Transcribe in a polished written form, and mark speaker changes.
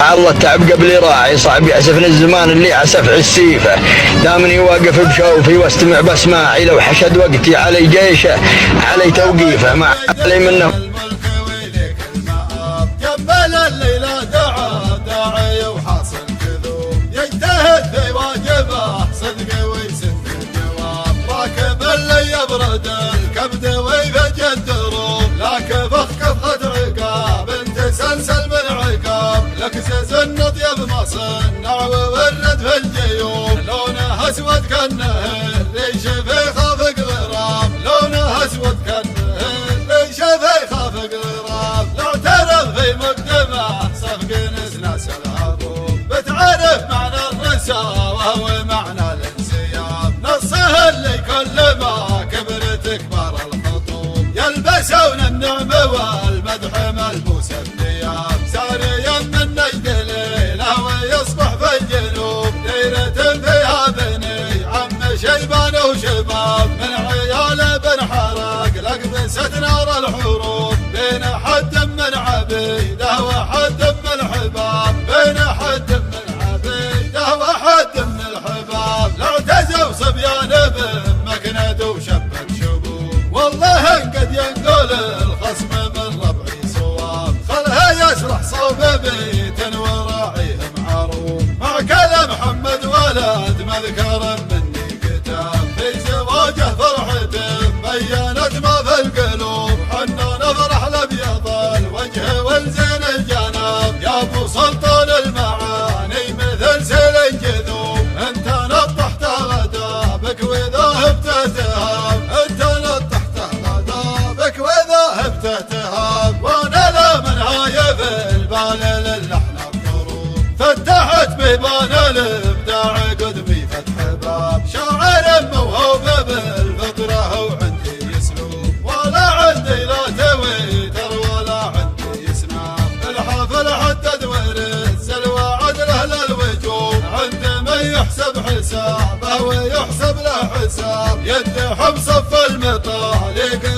Speaker 1: الله التعب قبل راعي صعب يأسفني الزمان اللي عسف عالسيفة دامني واقف بشوفي واستمع بسماعي لو حشد وقتي علي جيشه علي توقيفه ما علي منه
Speaker 2: جبل الليلة داعي وحاصل كذوب يجتهد في واجبه صدق ويسد الجواب راكب اللي يبرد الكبد ويفجر الدروب لك فخ عقاب انت سلسل من عقاب لك زز النطيب ما صنع وورد في الجيوب لونه اسود كانه ريش في خافق غراب لونه اسود كانه ريش في خافق غراب لو تعرف في مقدمه صفق نسناس العبوب بتعرف معنى الرساوه ومعنى الانسياب نصه اللي كل ما كبرت كبار الخطوب يلبسون النعمه والمدح ملبوس الثياب ساريا من نجد ليله ويصبح في الجنوب ديرة فيها بني عم شيبان وشباب من عيال بن حرق لقبست نار الحروب بين حد من عبيده وحد من الحباب بين حد من عبيده وحد من الحباب لو اعتزوا صبيان بمكند وشبك شبوب والله قد ينقل الخصم من ربعي صواب خلها يشرح صوب بيت وراعيهم عروب مع كلام محمد ولد مذكر مني كتاب في زواجه فرحته بينت ما في القلوب حنا نفرح لابيض الوجه والزين الجناب يا ابو سلطان المعاني مثل سيل الجذوب انت نطحت غدابك وذهبت تهاب انت نطحت غدابك وذهبت تهاب وانا لا من هايف البال للحن الضروب فتحت بيبان الابداع قدمي فتح باب شاعر موهوب بالفطره وعندي يسلوب ولا عندي لا تويتر ولا عندي يسناب الحافل حدد ورث وعدله للوجوب عند من يحسب حسابه ويحسب له حساب يدحم صف المطالق